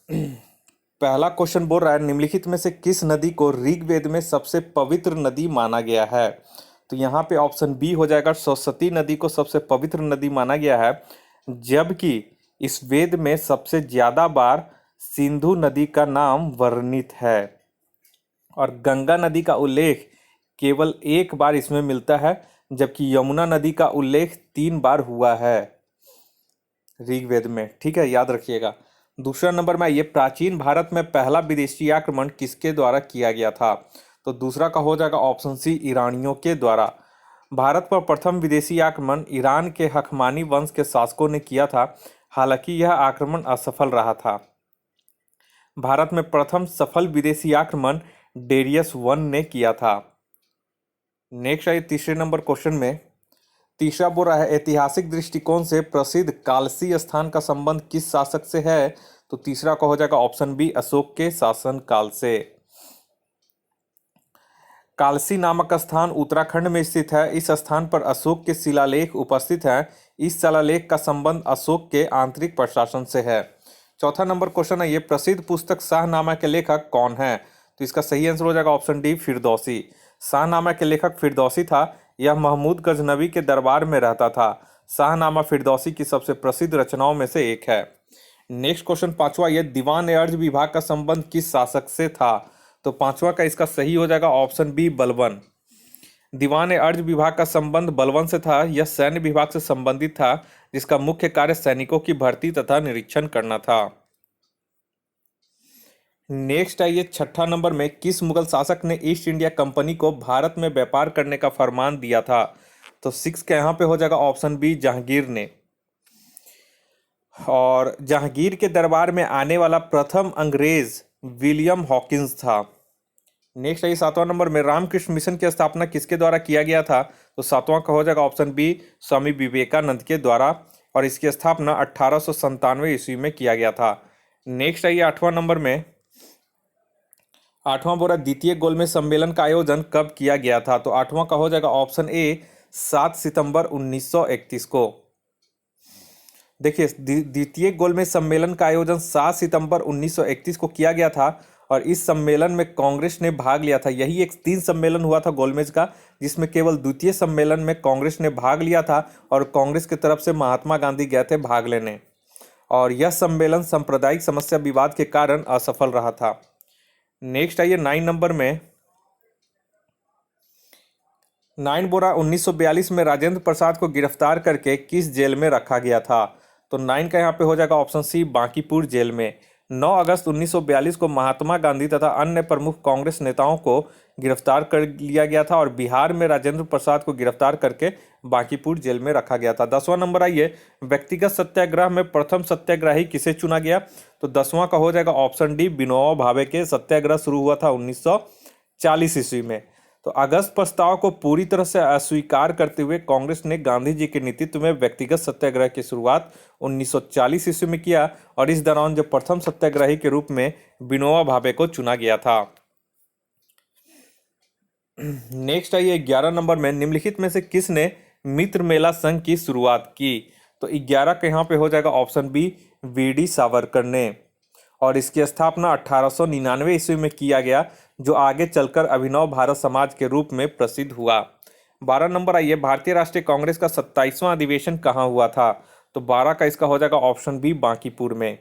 पहला क्वेश्चन बोल रहा है निम्नलिखित में से किस नदी को ऋग्वेद में सबसे पवित्र नदी माना गया है। तो यहाँ पे ऑप्शन बी हो जाएगा, सरस्वती नदी को सबसे पवित्र नदी माना गया है, जबकि इस वेद में सबसे ज्यादा बार सिंधु नदी का नाम वर्णित है और गंगा नदी का उल्लेख केवल एक बार इसमें मिलता है, जबकि यमुना नदी का उल्लेख 3 बार हुआ है ऋग्वेद में। ठीक है, याद रखिएगा। दूसरा नंबर में ये प्राचीन भारत में पहला विदेशी आक्रमण किसके द्वारा किया गया था। तो दूसरा का हो जाएगा ऑप्शन सी, ईरानियों के द्वारा। भारत पर प्रथम विदेशी आक्रमण ईरान के हखमानी वंश के शासकों ने किया था, हालांकि यह आक्रमण असफल रहा था। भारत में प्रथम सफल विदेशी आक्रमण डेरियस वन ने किया था। नेक्स्ट है तीसरे नंबर क्वेश्चन में, तीसरा बोल रहा है ऐतिहासिक दृष्टिकोण से प्रसिद्ध कालसी स्थान का संबंध किस शासक से है। तो तीसरा का हो जाएगा ऑप्शन बी, अशोक के शासन काल से। कालसी नामक स्थान उत्तराखंड में स्थित है। इस स्थान पर अशोक के शिलालेख उपस्थित हैं। इस शिलालेख का संबंध अशोक के आंतरिक प्रशासन से है। चौथा नंबर क्वेश्चन है ये प्रसिद्ध पुस्तक शाहनामा के लेखक कौन है। तो इसका सही आंसर हो जाएगा ऑप्शन डी, फिरदौसी। शाहनामा के लेखक फिरदौसी था। यह महमूद गजनवी के दरबार में रहता था। शाहनामा फिरदौसी की सबसे प्रसिद्ध रचनाओं में से एक है। नेक्स्ट क्वेश्चन पांचवा, यह दीवान ए अर्ज विभाग का संबंध किस शासक से था। तो पांचवा का इसका सही हो जाएगा ऑप्शन बी, बलबन। दीवान ए अर्ज विभाग का संबंध बलबन से था। यह सैन्य विभाग से संबंधित था, जिसका मुख्य कार्य सैनिकों की भर्ती तथा निरीक्षण करना था। नेक्स्ट है ये छठा नंबर में, किस मुगल शासक ने ईस्ट इंडिया कंपनी को भारत में व्यापार करने का फरमान दिया था। तो 6 का यहाँ पे हो जाएगा ऑप्शन बी, जहांगीर ने। और जहांगीर के दरबार में आने वाला प्रथम अंग्रेज विलियम हॉकिंस था। नेक्स्ट है ये सातवां नंबर में, रामकृष्ण मिशन की स्थापना किसके द्वारा किया गया था। तो सातवां का हो जाएगा ऑप्शन बी, स्वामी विवेकानंद के द्वारा, और इसकी स्थापना 1897 ईस्वी में किया गया था। नेक्स्ट है ये आठवां नंबर में, आठवां बोरा द्वितीय गोलमेज सम्मेलन का आयोजन कब किया गया था। तो आठवां का हो जाएगा ऑप्शन ए, 7 सितंबर 1931 को। देखिए, द्वितीय गोलमेज सम्मेलन का आयोजन 7 सितंबर 1931 को किया गया था और इस सम्मेलन में कांग्रेस ने भाग लिया था। यही एक 3 सम्मेलन हुआ था गोलमेज का, जिसमें केवल द्वितीय सम्मेलन में कांग्रेस ने भाग लिया था और कांग्रेस की तरफ से महात्मा गांधी गए थे भाग लेने, और यह सम्मेलन सांप्रदायिक समस्या विवाद के कारण असफल रहा था। नेक्स्ट आइए 9 नंबर में, 9 बोरा 1942 में राजेंद्र प्रसाद को गिरफ्तार करके किस जेल में रखा गया था। तो 9 का यहाँ पे हो जाएगा ऑप्शन सी, बांकीपुर जेल में। 9 अगस्त 1942 को महात्मा गांधी तथा अन्य प्रमुख कांग्रेस नेताओं को गिरफ्तार कर लिया गया था और बिहार में राजेंद्र प्रसाद को गिरफ्तार करके बांकीपुर जेल में रखा गया था। 10वां नंबर आइए, व्यक्तिगत सत्याग्रह में प्रथम सत्याग्रही किसे चुना गया। तो 10वां का हो जाएगा ऑप्शन डी, विनोबा भावे के सत्याग्रह शुरू हुआ था 1940 ईस्वी में। तो अगस्त प्रस्ताव को पूरी तरह से अस्वीकार करते हुए कांग्रेस ने गांधी जी के नेतृत्व में व्यक्तिगत सत्याग्रह की शुरुआत 1940 ईस्वी में किया और इस दौरान जो प्रथम सत्याग्रही के रूप में विनोबा भावे को चुना गया था। नेक्स्ट आइए 11 नंबर में, निम्नलिखित में से किसने मित्र मेला संघ की शुरुआत की। तो 11 का यहाँ पे हो जाएगा ऑप्शन बी, वीडी सावरकर ने, और इसकी स्थापना 1899 ईस्वी में किया गया, जो आगे चलकर अभिनव भारत समाज के रूप में प्रसिद्ध हुआ। 12 नंबर आइए, भारतीय राष्ट्रीय कांग्रेस का 27वां अधिवेशन कहाँ हुआ था। तो 12 का इसका हो जाएगा ऑप्शन बी, बांकीपुर में।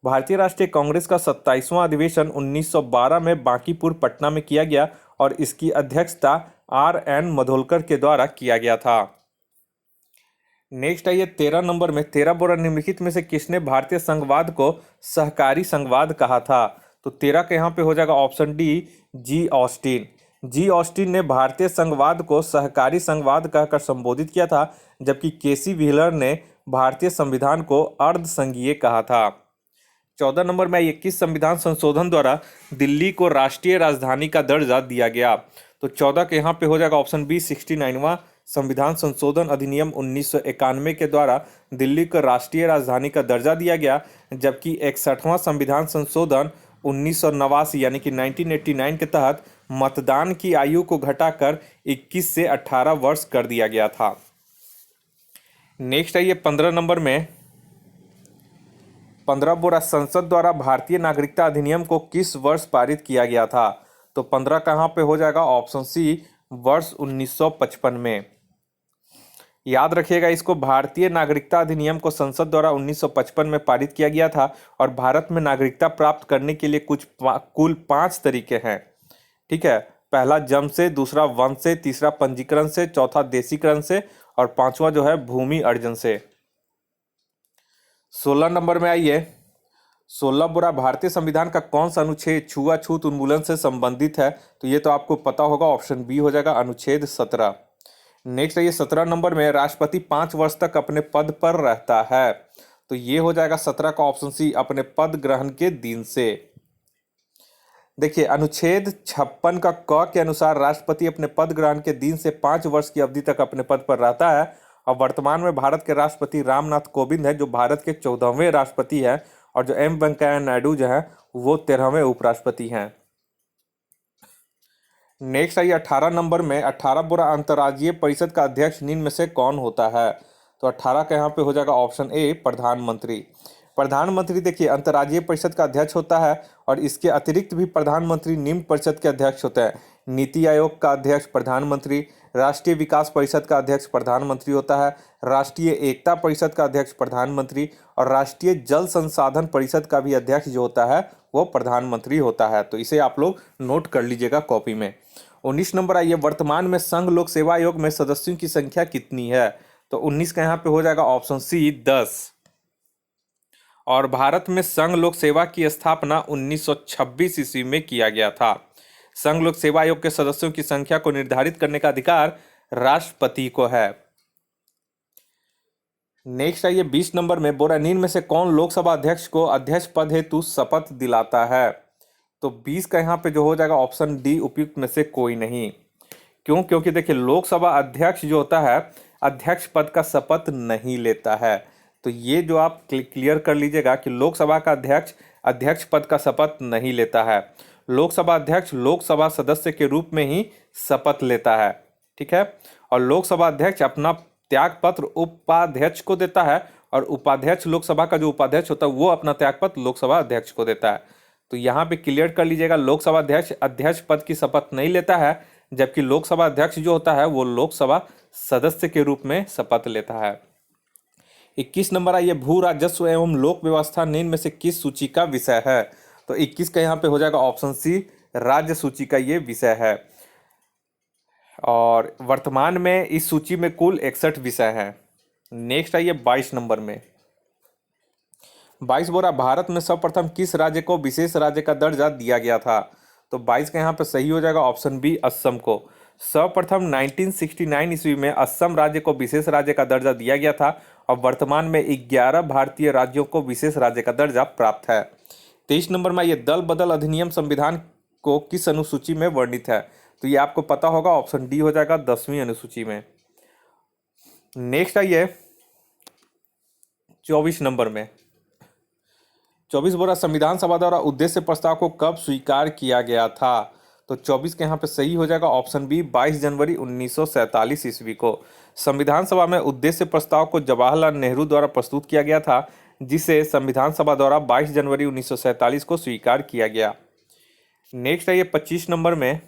भारतीय राष्ट्रीय कांग्रेस का 27वां अधिवेशन 1912 में बांकीपुर पटना में किया गया और इसकी अध्यक्षता R.N. मधोलकर के द्वारा किया गया था। नेक्स्ट आइए 13 नंबर में, 13 बोरा निम्नलिखित में से किसने भारतीय संघवाद को सहकारी संघवाद कहा था। तो 13 के यहाँ पे हो जाएगा ऑप्शन डी, जी ऑस्टिन। जी ऑस्टिन ने भारतीय संघवाद को सहकारी संघवाद कहकर संबोधित किया था, जबकि केसी व्हीलर ने भारतीय संविधान को अर्ध संघीय कहा था। 14 नंबर में 21 संविधान संशोधन द्वारा दिल्ली को राष्ट्रीय राजधानी का दर्जा दिया गया। तो 14 के यहाँ पे हो जाएगा ऑप्शन बी, 69वां संविधान संशोधन अधिनियम 1991 के द्वारा दिल्ली को राष्ट्रीय राजधानी का दर्जा दिया गया, जबकि 61वां संविधान संशोधन 1989 यानी कि 1989 के तहत मतदान की आयु को घटाकर 21 से 18 वर्ष कर दिया गया था। नेक्स्ट आइए 15 नंबर में, 15 बोरा संसद द्वारा भारतीय नागरिकता अधिनियम को किस वर्ष पारित किया गया था? तो 15 कहाँ पे हो जाएगा? ऑप्शन सी, वर्ष 1955 में। याद रखिएगा इसको, भारतीय नागरिकता अधिनियम को संसद द्वारा 1955 में पारित किया गया था और भारत में नागरिकता प्राप्त करने के लिए कुल 5 तरीके हैं। ठीक है, पहला जन्म से, दूसरा वंश से, तीसरा पंजीकरण से, चौथा देशीकरण से और पांचवा जो है भूमि अर्जन से। 16 नंबर में आइए। 16 बुरा भारतीय संविधान का कौन सा अनुच्छेद छुआछूत उन्मूलन से संबंधित है? तो ये तो आपको पता होगा, ऑप्शन बी हो जाएगा, अनुच्छेद 17। नेक्स्ट है ये 17 नंबर में, राष्ट्रपति 5 वर्ष तक अपने पद पर रहता है। तो ये हो जाएगा 17 का ऑप्शन सी, अपने पद ग्रहण के दिन से। देखिए, अनुच्छेद 56 का क के अनुसार राष्ट्रपति अपने पद ग्रहण के दिन से 5 वर्ष की अवधि तक अपने पद पर रहता है। और वर्तमान में भारत के राष्ट्रपति रामनाथ कोविंद है, जो भारत के 14वें राष्ट्रपति हैं, और जो एम वेंकैया नायडू जो है वो 13वें उपराष्ट्रपति हैं। नेक्स्ट आइए 18 नंबर में, 18 बुरा अंतर्राज्यीय परिषद का अध्यक्ष निम्न में से कौन होता है? तो 18 का यहाँ पे हो जाएगा ऑप्शन ए, प्रधानमंत्री। प्रधानमंत्री देखिए अंतर्राज्यीय परिषद का अध्यक्ष होता है और इसके अतिरिक्त भी प्रधानमंत्री निम्न परिषद के अध्यक्ष होते हैं। नीति आयोग का अध्यक्ष प्रधानमंत्री, राष्ट्रीय विकास परिषद का अध्यक्ष प्रधानमंत्री होता है, राष्ट्रीय एकता परिषद का अध्यक्ष प्रधानमंत्री और राष्ट्रीय जल संसाधन परिषद का भी अध्यक्ष जो होता है वो प्रधानमंत्री होता है। तो इसे आप लोग नोट कर लीजिएगा कॉपी में। 19 नंबर आइए, वर्तमान में संघ लोक सेवा आयोग में सदस्यों की संख्या कितनी है? तो 19 का यहाँ पे हो जाएगा ऑप्शन सी, 10। और भारत में संघ लोक सेवा की स्थापना 1926 ईस्वी में किया गया था। संघ लोक सेवा आयोग के सदस्यों की संख्या को निर्धारित करने का अधिकार राष्ट्रपति को है। नेक्स्ट आइए 20 नंबर में, बोरा निम्न में से कौन लोकसभा अध्यक्ष को अध्यक्ष पद हेतु शपथ दिलाता है? तो 20 का यहाँ पे जो हो जाएगा ऑप्शन डी, उपयुक्त में से कोई नहीं। क्यों? क्योंकि देखिए लोकसभा अध्यक्ष जो होता है अध्यक्ष पद का शपथ नहीं लेता है। तो ये जो आप क्लियर कर लीजिएगा कि लोकसभा का अध्यक्ष अध्यक्ष पद का शपथ नहीं लेता है। लोकसभा अध्यक्ष लोकसभा सदस्य के रूप में ही शपथ लेता है। ठीक है, और लोकसभा अध्यक्ष अपना त्यागपत्र उपाध्यक्ष को देता है और उपाध्यक्ष लोकसभा का जो उपाध्यक्ष होता है वो अपना त्यागपत्र लोकसभा अध्यक्ष को देता है। तो यहाँ पे क्लियर कर लीजिएगा, लोकसभा अध्यक्ष अध्यक्ष पद की शपथ नहीं लेता है, जबकि लोकसभा अध्यक्ष जो होता है वो लोकसभा सदस्य के रूप में शपथ लेता है। 21 नंबर आइए, भू राजस्व एवं लोक व्यवस्था निम्न में से किस सूची का विषय है? तो 21 का यहाँ पे हो जाएगा ऑप्शन सी, राज्य सूची का ये विषय है। और वर्तमान में इस सूची में कुल 61 विषय हैं। नेक्स्ट आइए 22 नंबर में, 22 बोरा भारत में सर्वप्रथम किस राज्य को विशेष राज्य का दर्जा दिया गया था? तो 22 का यहाँ पे सही हो जाएगा ऑप्शन बी, असम को। सर्वप्रथम 1969 ईस्वी में असम राज्य को विशेष राज्य का दर्जा दिया गया था और वर्तमान में 11 भारतीय राज्यों को विशेष राज्य का दर्जा प्राप्त है। 23 नंबर में ये दल बदल अधिनियम संविधान को किस अनुसूची में वर्णित है? तो ये आपको पता होगा, ऑप्शन डी हो जाएगा 10वीं अनुसूची में। नेक्स्ट आइए 24 नंबर में, 24 बोरा संविधान सभा द्वारा उद्देश्य प्रस्ताव को कब स्वीकार किया गया था? तो 24 के यहाँ पे सही हो जाएगा ऑप्शन बी, 22 जनवरी 1947 ईस्वी को। संविधान सभा में उद्देश्य प्रस्ताव को जवाहरलाल नेहरू द्वारा प्रस्तुत किया गया था, जिसे संविधान सभा द्वारा 22 जनवरी 1947 को स्वीकार किया गया। नेक्स्ट है ये 25 नंबर में,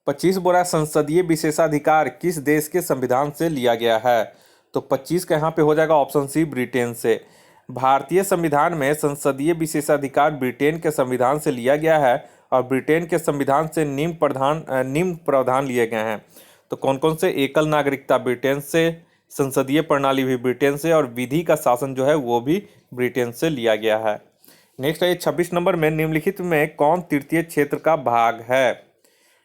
25 बोरा संसदीय विशेषाधिकार किस देश के संविधान से लिया गया है? तो 25 का यहाँ पे हो जाएगा ऑप्शन सी, ब्रिटेन से। भारतीय संविधान में संसदीय विशेषाधिकार ब्रिटेन के संविधान से लिया गया है और ब्रिटेन के संविधान से निम्न प्रावधान लिए गए हैं। तो कौन कौन से? एकल नागरिकता ब्रिटेन से, संसदीय प्रणाली भी ब्रिटेन से और विधि का शासन जो है वो भी ब्रिटेन से लिया गया है। नेक्स्ट है 26 नंबर में, निम्नलिखित में कौन तृतीय क्षेत्र का भाग है?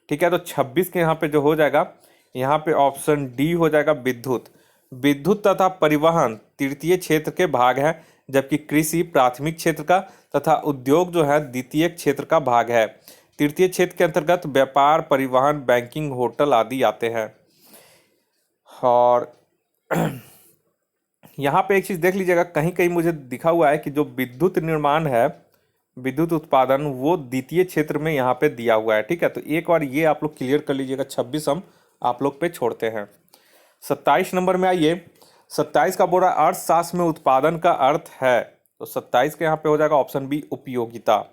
ठीक है, तो 26 के यहाँ पे जो हो जाएगा, यहाँ पे ऑप्शन डी हो जाएगा, विद्युत। विद्युत तथा परिवहन तृतीय क्षेत्र के भाग है, जबकि कृषि प्राथमिक क्षेत्र का तथा उद्योग जो है द्वितीय क्षेत्र का भाग है। तृतीय क्षेत्र के अंतर्गत व्यापार, परिवहन, बैंकिंग, होटल आदि आते हैं। और यहाँ पे एक चीज़ देख लीजिएगा, कहीं कहीं मुझे दिखा हुआ है कि जो विद्युत निर्माण है, विद्युत उत्पादन, वो द्वितीय क्षेत्र में यहाँ पे दिया हुआ है। ठीक है, तो एक बार ये आप लोग क्लियर कर लीजिएगा। 26 हम आप लोग पे छोड़ते हैं। 27 नंबर में आइए, 27 का बोल रहा है अर्थशास्त्र में उत्पादन का अर्थ है, तो 27 के यहाँ पे हो जाएगा ऑप्शन बी उपयोगिता।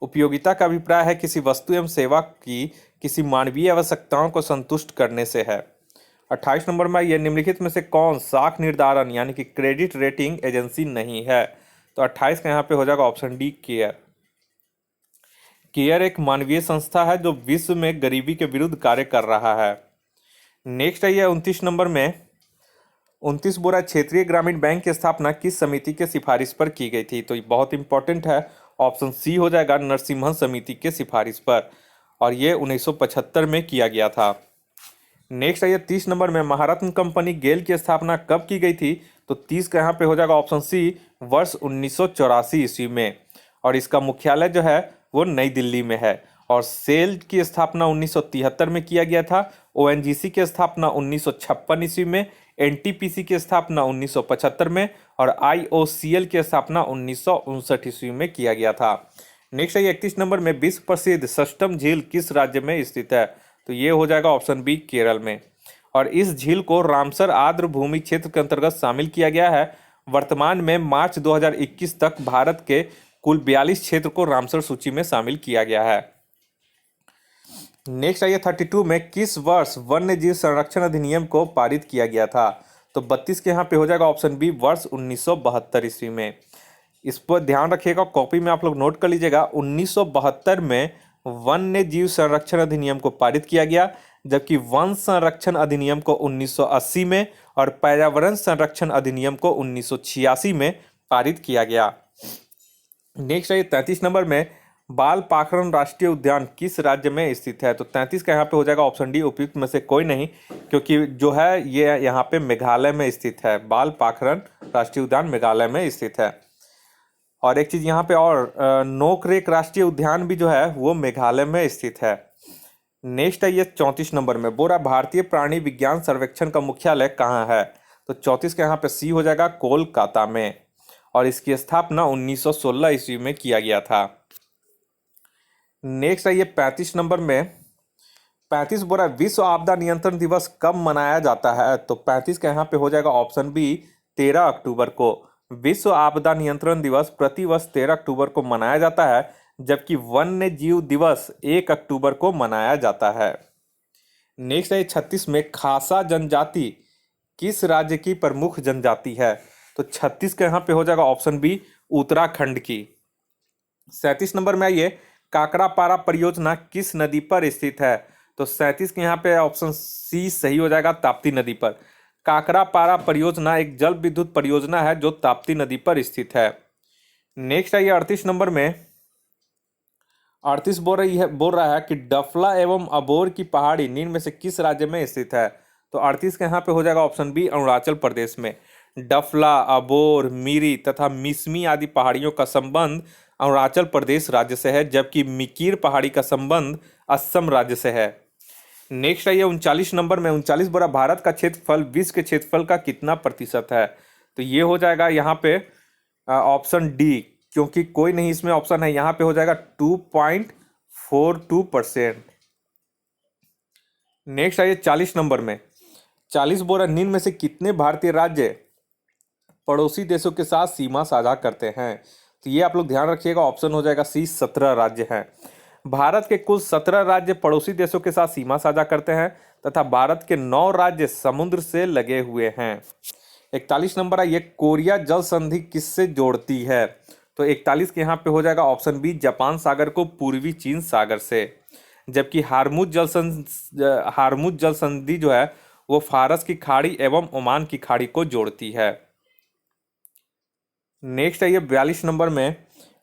उपयोगिता का अभिप्राय है किसी वस्तु एवं सेवा की किसी मानवीय आवश्यकताओं को संतुष्ट करने से है। 28 नंबर में ये निम्नलिखित में से कौन साख निर्धारण यानी कि क्रेडिट रेटिंग एजेंसी नहीं है, तो 28 का यहाँ पे हो जाएगा ऑप्शन डी केयर। केयर एक मानवीय संस्था है जो विश्व में गरीबी के विरुद्ध कार्य कर रहा है। नेक्स्ट है ये 29 नंबर में 29 बोरा क्षेत्रीय ग्रामीण बैंक की स्थापना किस समिति के सिफारिश पर की गई थी, तो ये बहुत इंपॉर्टेंट है, ऑप्शन सी हो जाएगा नरसिम्हन समिति के सिफारिश पर, और ये 1975 में किया गया था। नेक्स्ट है ये 30 नंबर में महारत्न कंपनी गेल की स्थापना कब की गई थी, तो 30 का यहाँ पे हो जाएगा ऑप्शन सी वर्ष 1984 ईस्वी में, और इसका मुख्यालय जो है वो नई दिल्ली में है। और सेल की स्थापना 1973 में किया गया था, ओएनजीसी की स्थापना 1956 ईस्वी में, एनटीपीसी की स्थापना 1975 में, और आईओसीएल की स्थापना 1959 ईस्वी में किया गया था। नेक्स्ट है 31 नंबर में विश्व प्रसिद्ध सष्टम झील किस राज्य में स्थित है, तो ये हो जाएगा ऑप्शन बी केरल में, और इस झील को रामसर आर्द्र भूमि क्षेत्र के अंतर्गत शामिल किया गया है। वर्तमान में मार्च 2021 तक भारत के कुल 42 क्षेत्र को रामसर सूची में शामिल किया गया है। नेक्स्ट आइए 32 में किस वर्ष वन्य जीव संरक्षण अधिनियम को पारित किया गया था, तो 32 के यहाँ पे हो जाएगा ऑप्शन बी वर्ष 1972 ईस्वी में। इस पर ध्यान रखिएगा, कॉपी में आप लोग नोट कर लीजिएगा, 1972 में वन्य जीव संरक्षण अधिनियम को पारित किया गया, जबकि वन संरक्षण अधिनियम को 1980 में और पर्यावरण संरक्षण अधिनियम को 1986 में पारित किया गया। नेक्स्ट है 33 नंबर में बाल पाखरन राष्ट्रीय उद्यान किस राज्य में स्थित है, तो 33 का यहाँ पे हो जाएगा ऑप्शन डी उपयुक्त में से कोई नहीं, क्योंकि जो है ये यहाँ पे मेघालय में स्थित है। बाल पाखरन राष्ट्रीय उद्यान मेघालय में स्थित है। और एक चीज यहाँ पे और नोकरेक राष्ट्रीय उद्यान भी जो है वो मेघालय में स्थित है। नेक्स्ट है ये 34 नंबर में बोरा भारतीय प्राणी विज्ञान सर्वेक्षण का मुख्यालय कहाँ है, तो 34 के यहाँ पे सी हो जाएगा कोलकाता में, और इसकी स्थापना 1916 ईस्वी में किया गया था। नेक्स्ट है ये 35 नंबर में 35 बोरा विश्व आपदा नियंत्रण दिवस कब मनाया जाता है, तो 35 का यहाँ पे हो जाएगा ऑप्शन बी 13 अक्टूबर को। विश्व आपदा नियंत्रण दिवस प्रतिवर्ष 13 अक्टूबर को मनाया जाता है, जबकि वन्य जीव दिवस 1 अक्टूबर को मनाया जाता है। नेक्स्ट है 36 में खासा जनजाति किस राज्य की प्रमुख जनजाति है, तो 36 का यहाँ पे हो जाएगा ऑप्शन बी उत्तराखंड की। 37 नंबर में आइए काकरापारा परियोजना किस नदी पर स्थित है, तो 37 के यहाँ पे ऑप्शन सी सही हो जाएगा ताप्ती नदी पर। काकरापारा परियोजना एक जल विद्युत परियोजना है जो ताप्ती नदी पर स्थित है। नेक्स्ट आइए 38 नंबर में 38 बोल रहा है कि डफला एवं अबोर की पहाड़ी निम्न में से किस राज्य में स्थित है, तो 38 के यहाँ पे हो जाएगा ऑप्शन बी अरुणाचल प्रदेश में। डफला, अबोर, मिरी तथा मिसमी आदि पहाड़ियों का संबंध अरुणाचल प्रदेश राज्य से है, जबकि मिकीर पहाड़ी का संबंध असम राज्य से है। नेक्स्ट है ये 39 नंबर में 39 बोरा भारत का क्षेत्रफल विश्व के क्षेत्रफल का कितना प्रतिशत है, तो ये हो जाएगा यहाँ पे ऑप्शन डी, क्योंकि कोई नहीं इसमें ऑप्शन है, यहाँ पे हो जाएगा 2.42%। नेक्स्ट है ये 40 नंबर में 40 बोरा निम्न में से कितने भारतीय राज्य पड़ोसी देशों के साथ सीमा साझा करते हैं, तो ये आप लोग ध्यान रखिएगा, ऑप्शन हो जाएगा सी 17 राज्य हैं। भारत के कुल 17 राज्य पड़ोसी देशों के साथ सीमा साझा करते हैं तथा भारत के 9 राज्य समुद्र से लगे हुए हैं। 41 नंबर है ये कोरिया जल संधि किससे जोड़ती है, तो 41 के यहाँ पे हो जाएगा ऑप्शन बी जापान सागर को पूर्वी चीन सागर से, जबकि हार्मुज जल संधि जो है वो फारस की खाड़ी एवं ओमान की खाड़ी को जोड़ती है। नेक्स्ट है ये 42 नंबर में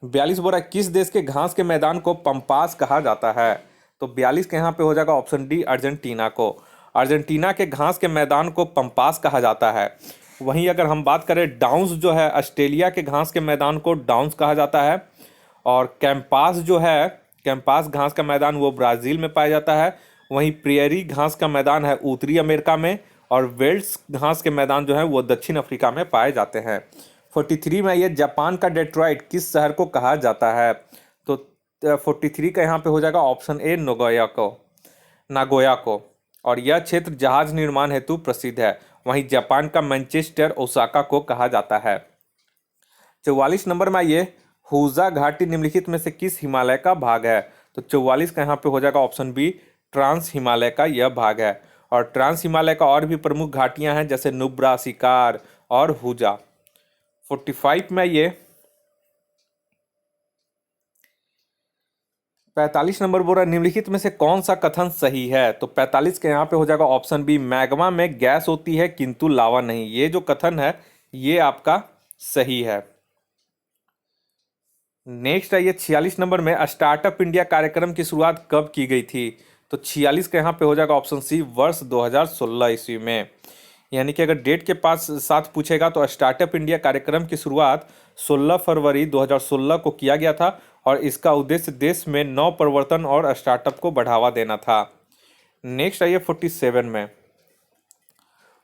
42 बोरा किस देश के घास के मैदान को पंपास कहा जाता है, तो 42 के यहाँ पे हो जाएगा ऑप्शन डी अर्जेंटीना को। अर्जेंटीना के घास के मैदान को पंपास कहा जाता है। वहीं अगर हम बात करें डाउन्स जो है ऑस्ट्रेलिया के घास के मैदान को डाउन्स कहा जाता है, और कैंपास जो है कैंपास घास का मैदान वो ब्राज़ील में पाया जाता है। वहीं प्रेयरी घास का मैदान है उत्तरी अमेरिका में, और वेल्स घास के मैदान जो है वो दक्षिण अफ्रीका में पाए जाते हैं। 43 में ये जापान का डेट्रॉइट किस शहर को कहा जाता है, तो 43 का यहाँ पे हो जाएगा ऑप्शन ए नागोया को। और यह क्षेत्र जहाज निर्माण हेतु प्रसिद्ध है, वहीं जापान का मैनचेस्टर ओसाका को कहा जाता है। 44 नंबर में आइए, हुजा घाटी निम्नलिखित में से किस हिमालय का भाग है? तो 44 का यहाँ पे हो जाएगा ऑप्शन बी, ट्रांस हिमालय का यह भाग है। और ट्रांस हिमालय का और भी प्रमुख घाटियां हैं जैसे नुब्रा, शिकार और हुजा। 45 में ये 45 नंबर बोल रहा है, निम्नलिखित में से कौन सा कथन सही है? तो 45 के यहाँ पे हो जाएगा ऑप्शन बी, मैग्मा में गैस होती है किंतु लावा नहीं। ये जो कथन है ये आपका सही है। नेक्स्ट है ये 46 नंबर में, स्टार्टअप इंडिया कार्यक्रम की शुरुआत कब की गई थी? तो 46 का यहाँ पे हो जाएगा ऑप्शन सी, वर्ष 2016 ईस्वी में। यानी कि अगर डेट के पास साथ पूछेगा तो स्टार्टअप इंडिया कार्यक्रम की शुरुआत 16 फरवरी 2016 को किया गया था और इसका उद्देश्य देश में नव प्रवर्तन और स्टार्टअप को बढ़ावा देना था। नेक्स्ट आइए 47 में।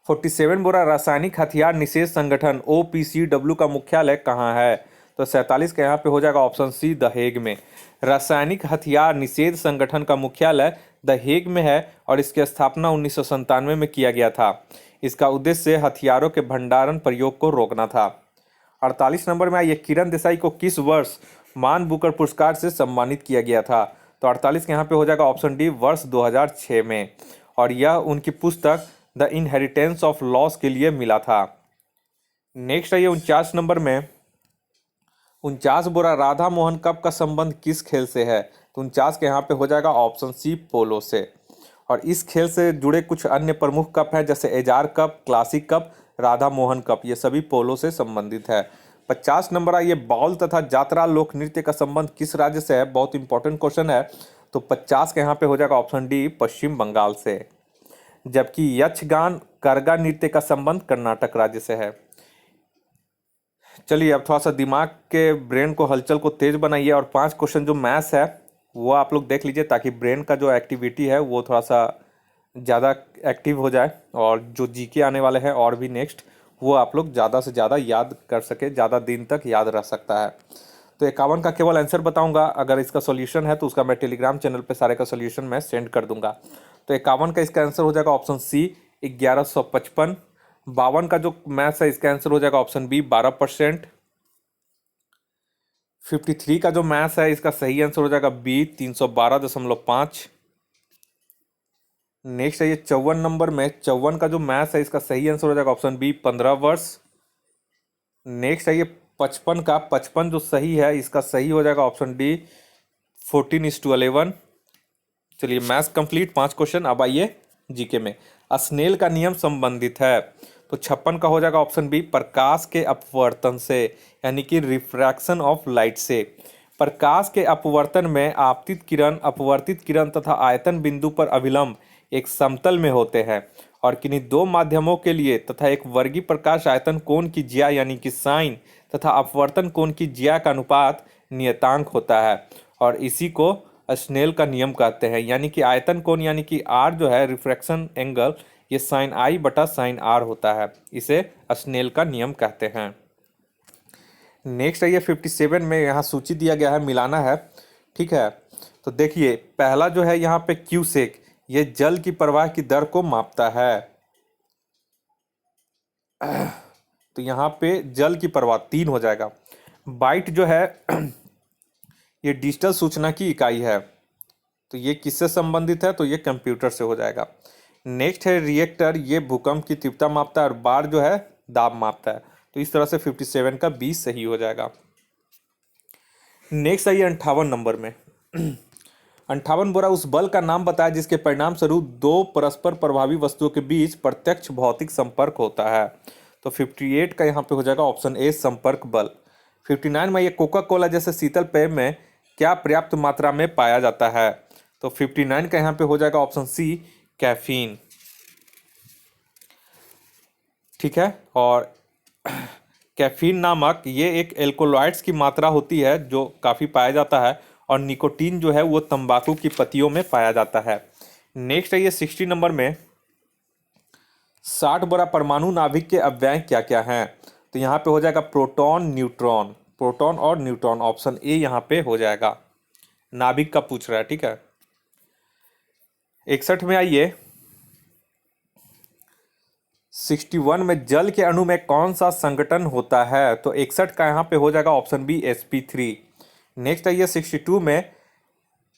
47 बोरा, रासायनिक हथियार निषेध संगठन OPCW का मुख्यालय कहाँ है? तो 47 का यहाँ पे हो जाएगा ऑप्शन सी, द हेग में। रासायनिक हथियार निषेध संगठन का मुख्यालय द हेग में है और इसकी स्थापना 1997 में किया गया था। इसका उद्देश्य हथियारों के भंडारण प्रयोग को रोकना था। 48 नंबर में आइए, किरण देसाई को किस वर्ष मान बुकर पुरस्कार से सम्मानित किया गया था? तो 48 के यहाँ पे हो जाएगा ऑप्शन डी, वर्ष 2006 में। और यह उनकी पुस्तक द इनहेरिटेंस ऑफ लॉस के लिए मिला था। नेक्स्ट आइए 49 नंबर में, 49 बोरा, राधा मोहन कप का संबंध किस खेल से है? तो 49 के यहाँ पे हो जाएगा ऑप्शन सी, पोलो से। और इस खेल से जुड़े कुछ अन्य प्रमुख कप हैं जैसे एजार cup, classic cup, Radha Mohan cup, ये सभी पोलो से संबंधित है। 50 नंबर आइए, बाउल तथा जात्रा लोक नृत्य का संबंध किस राज्य से है? बहुत इंपॉर्टेंट क्वेश्चन है। तो 50 के यहाँ पे हो जाएगा ऑप्शन डी, पश्चिम बंगाल से। जबकि यक्षगान करगा नृत्य का संबंध कर्नाटक राज्य से है। चलिए अब थोड़ा सा दिमाग के ब्रेन को हलचल को तेज बनाइए और 5 क्वेश्चन जो मैथ्स है वो आप लोग देख लीजिए ताकि ब्रेन का जो एक्टिविटी है वो थोड़ा सा ज़्यादा एक्टिव हो जाए और जो जीके आने वाले हैं और भी नेक्स्ट, वो आप लोग ज़्यादा से ज़्यादा याद कर सके, ज़्यादा दिन तक याद रह सकता है। तो 51 का केवल आंसर बताऊंगा, अगर इसका सॉल्यूशन है तो उसका मैं टेलीग्राम चैनल पे सारे का सॉल्यूशन मैं सेंड कर दूंगा। तो 51 का इसका आंसर हो जाएगा ऑप्शन सी, 1155। 52 का जो मैथ्स है इसका आंसर हो जाएगा ऑप्शन बी, 12%। 53 का जो मैथ्स है इसका सही आंसर हो जाएगा बी, 312.5। नेक्स्ट है ये 54 नंबर में, 54 का जो मैथ्स है इसका सही आंसर हो जाएगा ऑप्शन बी, 15 वर्ष। नेक्स्ट है ये 55 का, 55 जो सही है इसका सही हो जाएगा ऑप्शन डी, 14:11। चलिए मैथ्स कंप्लीट, 5 क्वेश्चन। अब आइए जीके में, स्नेल का नियम संबंधित है। तो 56 का हो जाएगा ऑप्शन बी, प्रकाश के अपवर्तन से, यानी कि रिफ्रैक्शन ऑफ लाइट से। प्रकाश के अपवर्तन में आपतित किरण, अपवर्तित किरण तथा आयतन बिंदु पर अभिलंब एक समतल में होते हैं और किन्हीं दो माध्यमों के लिए तथा एक वर्गीय प्रकाश आयतन कोण की ज्या यानी कि साइन तथा अपवर्तन कोण की ज्या का अनुपात नियतांक होता है और इसी को स्नेल का नियम कहते हैं। यानी कि आयतन कोण यानी कि आर जो है रिफ्रैक्शन एंगल, ये साइन आई बटा साइन आर होता है, इसे स्नेल का नियम कहते हैं। नेक्स्ट है ये 57 में, यहाँ सूची दिया गया है, मिलाना है, ठीक है। तो देखिए पहला जो है यहाँ पे क्यूसेक, ये जल की प्रवाह की दर को मापता है। तो यहाँ पे जल की प्रवाह 3 हो जाएगा। बाइट जो है ये डिजिटल सूचना की इकाई है, तो ये किससे संबंधित है? तो ये कंप्यूटर से हो जाएगा। नेक्स्ट है रिएक्टर, ये भूकंप की तीव्रता मापता है और बार जो है दाब मापता है। तो इस तरह से 57 का 20 सही हो जाएगा। नेक्स्ट आइए 58 नंबर में। 58 बोरा, उस बल का नाम बताया जिसके परिणाम स्वरूप दो परस्पर प्रभावी वस्तुओं के बीच प्रत्यक्ष भौतिक संपर्क होता है। तो 58 का यहाँ पे हो जाएगा ऑप्शन ए, संपर्क बल। 59 में ये कोका कोला जैसे शीतल पेय में क्या पर्याप्त मात्रा में पाया जाता है? तो 59 का यहाँ पे हो जाएगा ऑप्शन सी, कैफीन, ठीक है। और कैफीन नामक ये एक एल्कोलॉइड्स की मात्रा होती है जो काफ़ी पाया जाता है और निकोटीन जो है वो तंबाकू की पत्तियों में पाया जाता है। नेक्स्ट है ये 60 नंबर में, 60 बड़ा, परमाणु नाभिक के अवयव क्या क्या हैं? तो यहाँ पे हो जाएगा प्रोटॉन, न्यूट्रॉन, प्रोटॉन और न्यूट्रॉन, ऑप्शन ए यहाँ पे हो जाएगा। नाभिक का पूछ रहा है, ठीक है। 61 में आइए, 61 में जल के अणु में कौन सा संगठन होता है? तो 61 का यहाँ पे हो जाएगा ऑप्शन बी sp3। नेक्स्ट आइए 62 में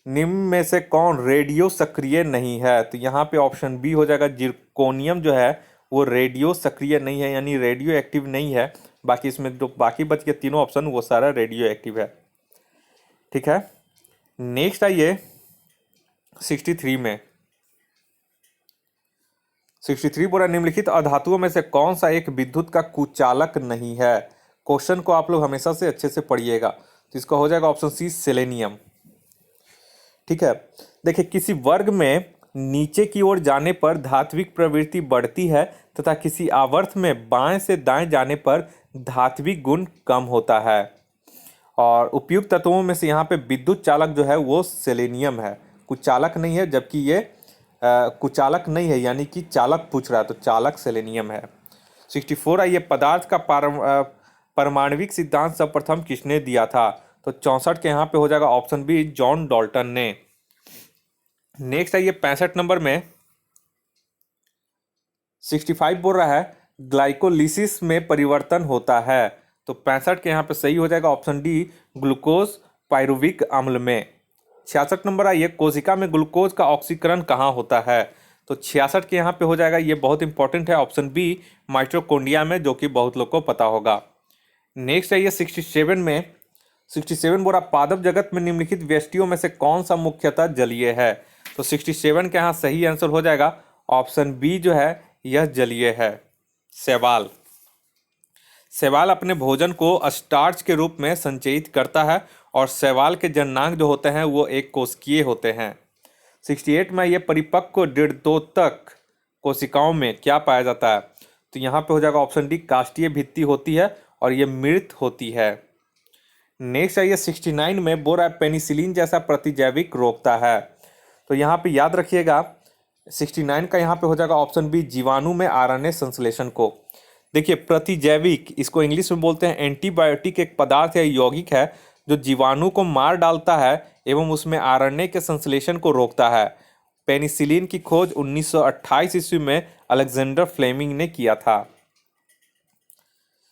निम्न में से कौन रेडियो सक्रिय नहीं है? तो यहाँ पे ऑप्शन बी हो जाएगा जिरकोनियम जो है वो रेडियो सक्रिय नहीं है, यानी रेडियो एक्टिव नहीं है। बाकी इसमें जो बाकी बच गए तीनों ऑप्शन वो सारा रेडियो एक्टिव है। ठीक है, नेक्स्ट आइए 63 में। 63 बोला निम्नलिखित अधातुओं में से कौन सा एक विद्युत का कुचालक नहीं है? क्वेश्चन को आप लोग हमेशा से अच्छे से पढ़िएगा। तो इसका हो जाएगा ऑप्शन सी सेलेनियम। ठीक है, देखिए किसी वर्ग में नीचे की ओर जाने पर धात्विक प्रवृत्ति बढ़ती है तथा किसी आवर्त में बाएं से दाएं जाने पर धात्विक गुण कम होता है। और उपयुक्त तत्वों में से यहाँ पे विद्युत चालक जो है वो सेलेनियम है, कुचालक नहीं है। जबकि ये कुचालक नहीं है, यानी कि चालक पूछ रहा है, तो चालक सेलेनियम है। 64 आइए पदार्थ का परमाणविक सिद्धांत सर्वप्रथम किसने दिया था? तो 64 के यहाँ पे हो जाएगा ऑप्शन बी जॉन डाल्टन ने। नेक्स्ट आइए 65 नंबर में 65 बोल रहा है ग्लाइकोलिसिस में परिवर्तन होता है। तो 65 के यहाँ पे सही हो जाएगा ऑप्शन डी ग्लूकोज पायरुविक अम्ल में। 66 नंबर आइए कोशिका में ग्लूकोज का ऑक्सीकरण कहाँ होता है? तो 66 के यहाँ पे हो जाएगा, ये बहुत इंपॉर्टेंट है, ऑप्शन बी माइटोकॉन्ड्रिया में, जो कि बहुत लोग को पता होगा। नेक्स्ट आइए 67 में 67 बोला पादप जगत में निम्नलिखित व्यष्टियों में से कौन सा मुख्यतः जलीय है? तो 67 के यहाँ सही आंसर हो जाएगा ऑप्शन बी जो है यह जलीय है, शैवाल। शैवाल अपने भोजन को स्टार्च के रूप में संचयित करता है और शैवाल के जननांग जो होते हैं वो एक कोशिकीय होते हैं। 68 में ये परिपक्व डेढ़दोतक कोशिकाओं में क्या पाया जाता है? तो यहाँ पे हो जाएगा ऑप्शन डी काष्ठीय भित्ति होती है और ये मृत होती है। नेक्स्ट आइए 69 में बोल रहा है पेनिसिलिन जैसा प्रतिजैविक रोकता है। तो यहाँ पे याद रखिएगा 69 का यहाँ पे हो जाएगा ऑप्शन बी जीवाणु में आरएनए संश्लेषण को। देखिए प्रतिजैविक, इसको इंग्लिश में बोलते हैं एंटीबायोटिक, एक पदार्थ है, यौगिक है जो जीवाणु को मार डालता है एवं उसमें आरएनए के संश्लेषण को रोकता है। पेनिसिलिन की खोज 1928 ईस्वी में अलेक्जेंडर फ्लेमिंग ने किया था।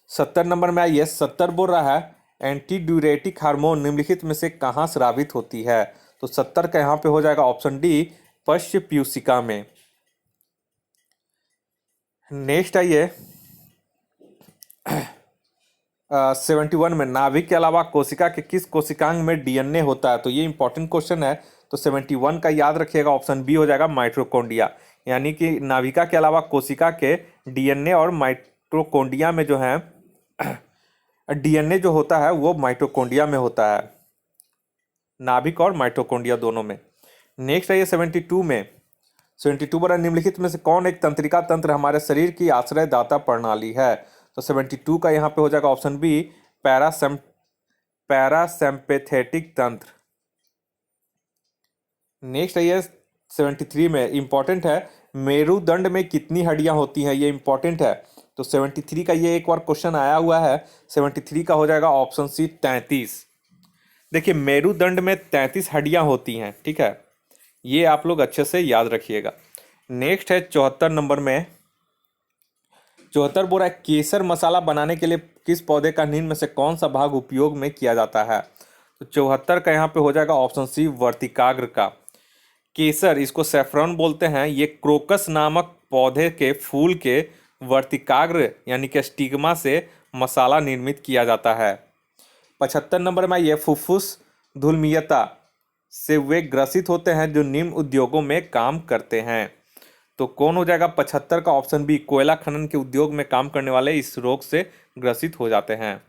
70 नंबर में आइए 70 बोल रहा है एंटी ड्यूरेटिक हार्मोन निम्नलिखित में से कहाँ स्रावित होती है? तो 70 का यहाँ पे हो जाएगा ऑप्शन डी पश्च प्यूसिका में। नेक्स्ट आइए 71 में नाभिक के अलावा कोशिका के किस कोशिकांग में डीएनए होता है? तो ये इंपॉर्टेंट क्वेश्चन है। तो 71 का याद रखिएगा ऑप्शन बी हो जाएगा माइटोकॉन्ड्रिया, यानी कि नाभिका के अलावा कोशिका के डीएनए और माइटोकॉन्ड्रिया में जो है डीएनए जो होता है वो माइटोकॉन्ड्रिया में होता है, नाभिक और माइटोकॉन्ड्रिया दोनों में। नेक्स्ट है ये 72 में 72 बड़ा निम्नलिखित में से कौन एक तंत्रिका तंत्र हमारे शरीर की आश्रयदाता प्रणाली है? तो 72 का यहाँ पे हो जाएगा ऑप्शन बी पैरासिम्पैथेटिक तंत्र। नेक्स्ट है ये 73 में इंपॉर्टेंट है मेरुदंड में कितनी हड्डियां होती हैं? ये इंपॉर्टेंट है। तो 73 का ये एक बार क्वेश्चन आया हुआ है। 73 का हो जाएगा ऑप्शन सी 33। देखिए मेरुदंड में 33 हड्डियां होती हैं, ठीक है, ये आप लोग अच्छे से याद रखिएगा। नेक्स्ट है 74 नंबर में 74 बोल रहा है केसर मसाला बनाने के लिए किस पौधे का निम्न में से कौन सा भाग उपयोग में किया जाता है? तो 74 का यहाँ पे हो जाएगा ऑप्शन सी वर्तिकाग्र का। केसर, इसको सैफरन बोलते हैं, ये क्रोकस नामक पौधे के फूल के वर्तिकाग्र यानी कि स्टिग्मा से मसाला निर्मित किया जाता है। 75 नंबर में ये फुफ्फुस धूलमीयता से वे ग्रसित होते हैं जो निम्न उद्योगों में काम करते हैं। तो कौन हो जाएगा 75 का? ऑप्शन बी कोयला खनन के उद्योग में काम करने वाले इस रोग से ग्रसित हो जाते हैं।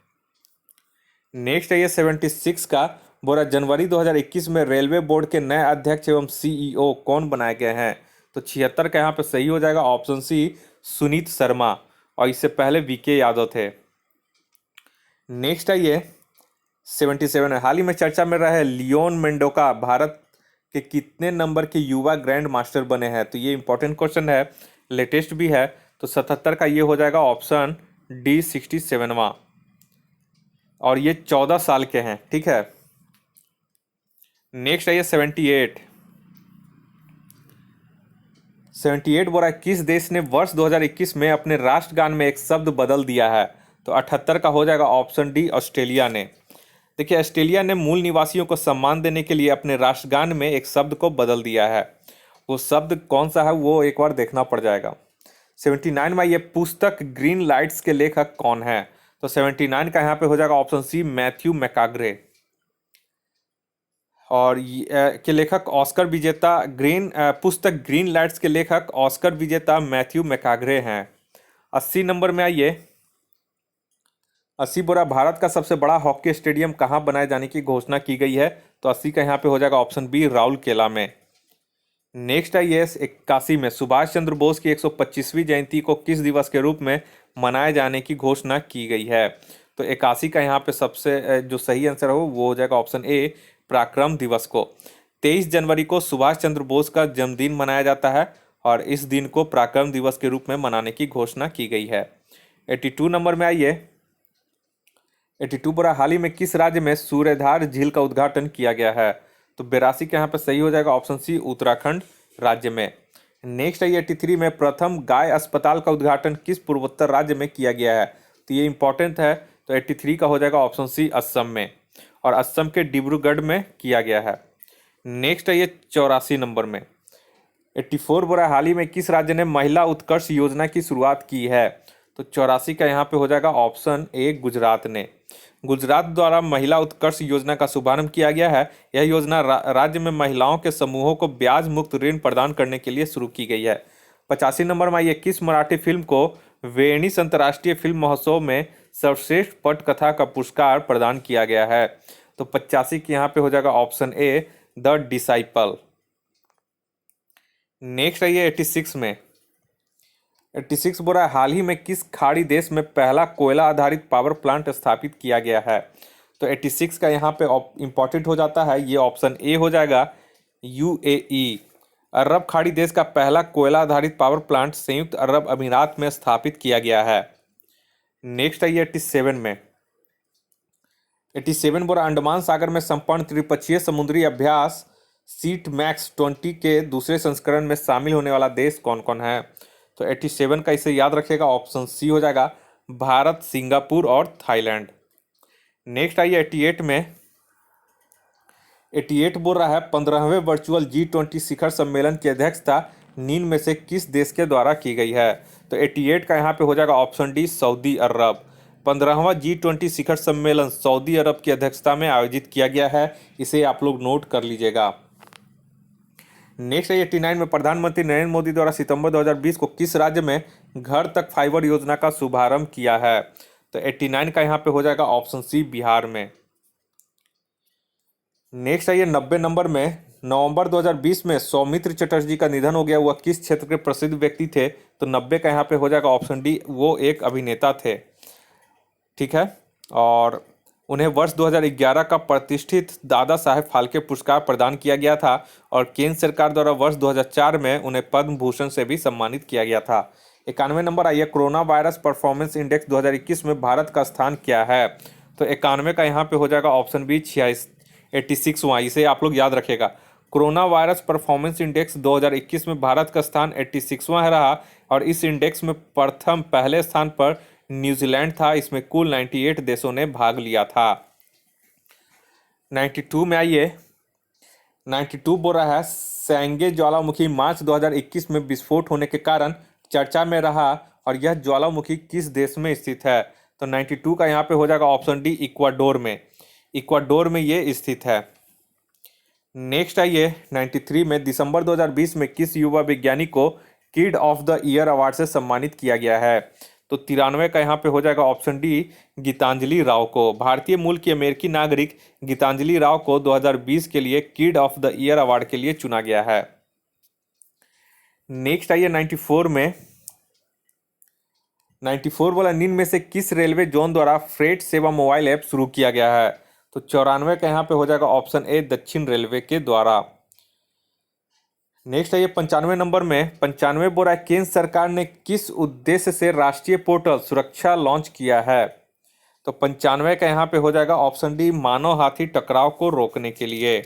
नेक्स्ट है ये 76 का बोरा जनवरी 2021 में रेलवे बोर्ड के नए अध्यक्ष एवं सीईओ कौन बनाए गए हैं? तो 76 का यहाँ पे सही हो जाएगा ऑप्शन सी सुनीत शर्मा, और इससे पहले वीके यादव थे। नेक्स्ट है ये 77 हाल ही में चर्चा में रहे लियोन मेंडोका भारत के कितने नंबर के युवा ग्रैंड मास्टर बने हैं? तो ये इंपॉर्टेंट क्वेश्चन है, लेटेस्ट भी है। तो 77 का ये हो जाएगा ऑप्शन डी 67वां, और ये 14 साल के हैं, ठीक है। नेक्स्ट है ये 78 78 बोल रहा है किस देश ने वर्ष 2021 में अपने राष्ट्रगान में एक शब्द बदल दिया है? तो 78 का हो जाएगा ऑप्शन डी, ऑस्ट्रेलिया ने। देखिए, ऑस्ट्रेलिया ने मूल निवासियों को सम्मान देने के लिए अपने राष्ट्रगान में एक शब्द को बदल दिया है। वो शब्द कौन सा है वो एक बार देखना पड़ जाएगा। 79 में ये पुस्तक ग्रीन लाइट्स के लेखक कौन है? तो 79 का यहाँ पे हो जाएगा ऑप्शन सी, मैथ्यू मैकाग्रे। और के लेखक ऑस्कर विजेता पुस्तक ग्रीन लाइट्स के लेखक ऑस्कर विजेता मैथ्यू मैकाग्रे हैं। 80 नंबर में आइए। 80 बोरा भारत का सबसे बड़ा हॉकी स्टेडियम कहाँ बनाए जाने की घोषणा की गई है? तो 80 का यहाँ पे हो जाएगा ऑप्शन बी, राउरकेला में। नेक्स्ट आइए 81 में सुभाष चंद्र बोस की 125वीं जयंती को किस दिवस के रूप में मनाए जाने की घोषणा की गई है? तो 81 का यहाँ पे सबसे जो सही आंसर हो वो हो जाएगा ऑप्शन ए, पराक्रम दिवस को। 23 जनवरी को सुभाष चंद्र बोस का जन्मदिन मनाया जाता है और इस दिन को पराक्रम दिवस के रूप में मनाने की घोषणा की गई है। 82 नंबर में आइए। 82 बोरा हाल ही में किस राज्य में सूर्यधार झील का उद्घाटन किया गया है? तो 82 के यहाँ पे सही हो जाएगा ऑप्शन सी, उत्तराखंड राज्य में। नेक्स्ट है 83 में प्रथम गाय अस्पताल का उद्घाटन किस पूर्वोत्तर राज्य में किया गया है? तो ये इंपॉर्टेंट है। तो 83 का हो जाएगा ऑप्शन सी, असम में, और असम के डिब्रूगढ़ में किया गया है। नेक्स्ट है 84 नंबर में। 84 बोरा हाल ही में किस राज्य ने महिला उत्कर्ष योजना की शुरुआत की है? तो 84 का यहाँ पे हो जाएगा ऑप्शन ए, गुजरात ने। गुजरात द्वारा महिला उत्कर्ष योजना का शुभारंभ किया गया है। यह योजना राज्य में महिलाओं के समूहों को ब्याज मुक्त ऋण प्रदान करने के लिए शुरू की गई है। 85 नंबर में ये किस मराठी फिल्म को वेनिस अंतर्राष्ट्रीय फिल्म महोत्सव में सर्वश्रेष्ठ पटकथा का पुरस्कार प्रदान किया गया है? तो 85 के यहाँ पे हो जाएगा option A, the disciple. Next है 86 में। 86 बोल रहा है हाल ही में किस खाड़ी देश में पहला कोयला आधारित पावर प्लांट स्थापित किया गया है? तो 86 का यहाँ पे इंपॉर्टेंट हो जाता है, ये ऑप्शन ए हो जाएगा, यूएई। अरब खाड़ी देश का पहला कोयला आधारित पावर प्लांट संयुक्त अरब अमीरात में स्थापित किया गया है। नेक्स्ट है 87 में। 87 बोल रहा अंडमान सागर में संपन्न त्रिपक्षीय समुद्री अभ्यास सीट मैक्स 20 के दूसरे संस्करण में शामिल होने वाला देश कौन कौन है? तो 87 का इसे याद रखिएगा, ऑप्शन सी हो जाएगा, भारत, सिंगापुर और थाईलैंड। नेक्स्ट आइए 88 में। 88 बोल रहा है 15वें वर्चुअल G20 शिखर सम्मेलन की अध्यक्षता निम्न में से किस देश के द्वारा की गई है? तो 88 का यहाँ पे हो जाएगा ऑप्शन डी, सऊदी अरब। 15वां G20 शिखर सम्मेलन सऊदी अरब की अध्यक्षता में आयोजित किया गया है, इसे आप लोग नोट कर लीजिएगा। नेक्स्ट है 89 में प्रधानमंत्री नरेंद्र मोदी द्वारा सितंबर 2020 को किस राज्य में घर तक फाइबर योजना का शुभारंभ किया है? तो 89 का यहाँ पे हो जाएगा ऑप्शन सी, बिहार में। नेक्स्ट है 90 नंबर में। नवंबर 2020 में सौमित्र चटर्जी का निधन हो गया, वह किस क्षेत्र के प्रसिद्ध व्यक्ति थे? तो 90 का यहाँ पे हो जाएगा ऑप्शन डी, वो एक अभिनेता थे। ठीक है, और उन्हें वर्ष 2011 का प्रतिष्ठित दादा साहेब फाल्के पुरस्कार प्रदान किया गया था और केंद्र सरकार द्वारा वर्ष 2004 में उन्हें पद्म भूषण से भी सम्मानित किया गया था। 91 नंबर आइए, कोरोना वायरस परफॉर्मेंस इंडेक्स 2021 में भारत का स्थान क्या है? तो 91 का यहाँ पे हो जाएगा ऑप्शन बी, 86वां। इसे आप लोग याद रखेगा, कोरोना वायरस परफॉर्मेंस इंडेक्स 2021 में भारत का स्थान 86वां है रहा और इस इंडेक्स में पहले स्थान पर न्यूजीलैंड था। इसमें कुल 98 देशों ने भाग लिया था। 92 में आइए। 92 बोल रहा है सेंगे ज्वालामुखी मार्च 2021 में विस्फोट होने के कारण चर्चा में रहा और यह ज्वालामुखी किस देश में स्थित है? तो 92 का यहाँ पे हो जाएगा ऑप्शन डी, इक्वाडोर में। इक्वाडोर में ये स्थित है। नेक्स्ट आइए 93 में। दिसंबर 2020 में किस युवा वैज्ञानिक को kid of the year award से सम्मानित किया गया है? तो 93 का यहाँ पे हो जाएगा ऑप्शन डी, गीतांजलि राव को। भारतीय मूल की अमेरिकी नागरिक गीतांजलि राव को 2020 के लिए kid of the year award के लिए चुना गया है। नेक्स्ट आइए 94 में। 94 वाला निम्न में से किस रेलवे जोन द्वारा फ्रेट सेवा मोबाइल ऐप शुरू किया गया है? तो 94 का यहाँ पे हो जाएगा ऑप्शन ए, दक्षिण रेलवे के द्वारा। नेक्स्ट है 95 नंबर में। 95 बोल रहा है केंद्र सरकार ने किस उद्देश्य से राष्ट्रीय पोर्टल सुरक्षा लॉन्च किया है? तो 95 का यहाँ पे हो जाएगा ऑप्शन डी, मानव हाथी टकराव को रोकने के लिए।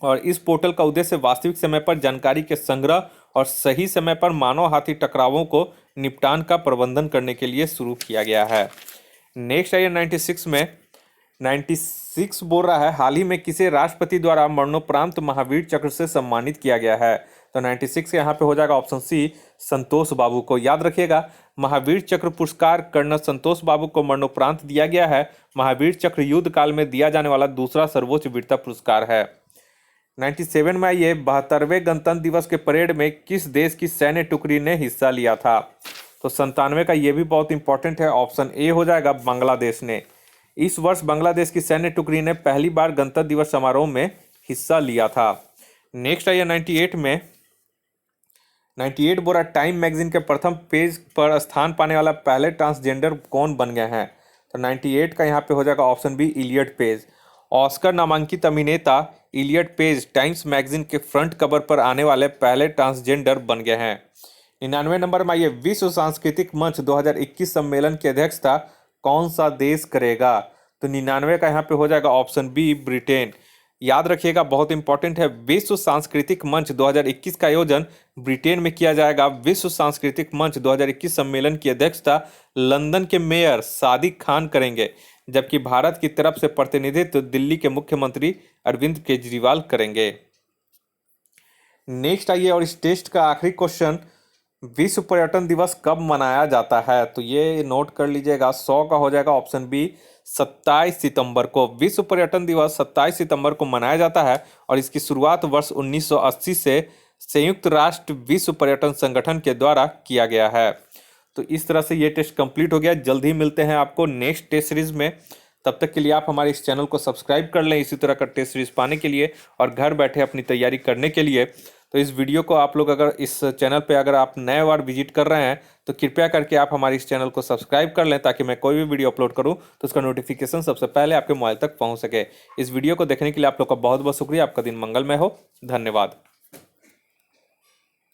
और इस पोर्टल का उद्देश्य वास्तविक समय पर जानकारी के संग्रह और सही समय पर मानव हाथी टकरावों को निपटान का प्रबंधन करने के लिए शुरू किया गया है। नेक्स्ट है 96 में 96 बोल रहा है, हाल ही में किसे राष्ट्रपति द्वारा मरणोपरांत महावीर चक्र से सम्मानित किया गया है। तो 96 यहाँ पे हो जाएगा ऑप्शन सी, संतोष बाबू को। याद रखिएगा, महावीर चक्र पुरस्कार कर्नल संतोष बाबू को मरणोपरांत दिया गया है। महावीर चक्र युद्ध काल में दिया जाने वाला दूसरा सर्वोच्च वीरता पुरस्कार है। 97 में ये 72वें गणतंत्र दिवस के परेड में किस देश की सैन्य टुकड़ी ने हिस्सा लिया था। तो 97 का ये भी बहुत इंपॉर्टेंट है, ऑप्शन ए हो जाएगा, बांग्लादेश ने। इस वर्ष बांग्लादेश की सैन्य टुकड़ी ने पहली बार गणतंत्र दिवस समारोह में हिस्सा लिया था। नेक्स्ट है 98 में 98 बोरा टाइम मैगजीन के प्रथम पेज पर स्थान पाने वाला पहले ट्रांसजेंडर कौन बन गए हैं। तो 98 का यहाँ पे हो जाएगा option B, Elliot Page. Oscar नामांकित अभिनेता इलियट पेज टाइम्स मैगजीन के फ्रंट कवर पर आने वाले पहले ट्रांसजेंडर बन गए हैं। 99 नंबर में ये विश्व सांस्कृतिक मंच 2021 सम्मेलन की अध्यक्षता कौन सा देश करेगा। तो 99 का यहाँ पे हो जाएगा ऑप्शन बी, ब्रिटेन। याद रखिएगा, बहुत इंपॉर्टेंट है, विश्व सांस्कृतिक मंच 2021 का आयोजन ब्रिटेन में किया जाएगा। विश्व सांस्कृतिक मंच 2021 सम्मेलन की अध्यक्षता लंदन के मेयर सादिक खान करेंगे, जबकि भारत की तरफ से प्रतिनिधित्व दिल्ली के मुख्यमंत्री अरविंद केजरीवाल करेंगे। नेक्स्ट आइए, और इस टेस्ट का आखिरी क्वेश्चन, विश्व पर्यटन दिवस कब मनाया जाता है। तो ये नोट कर लीजिएगा, 100 का हो जाएगा ऑप्शन बी, 27 सितंबर को। विश्व पर्यटन दिवस 27 सितंबर को मनाया जाता है और इसकी शुरुआत वर्ष 1980 से संयुक्त राष्ट्र विश्व पर्यटन संगठन के द्वारा किया गया है। तो इस तरह से ये टेस्ट कंप्लीट हो गया। जल्द ही मिलते हैं आपको नेक्स्ट टेस्ट सीरीज में। तब तक के लिए आप हमारे इस चैनल को सब्सक्राइब कर लें इसी तरह का टेस्ट सीरीज पाने के लिए और घर बैठे अपनी तैयारी करने के लिए। तो इस वीडियो को आप लोग अगर इस चैनल पे अगर आप नए बार विजिट कर रहे हैं तो कृपया करके आप हमारे इस चैनल को सब्सक्राइब कर लें, ताकि मैं कोई भी वीडियो अपलोड करूं तो उसका नोटिफिकेशन सबसे पहले आपके मोबाइल तक पहुंच सके। इस वीडियो को देखने के लिए आप लोग का बहुत बहुत शुक्रिया। आपका दिन मंगलमय हो। धन्यवाद।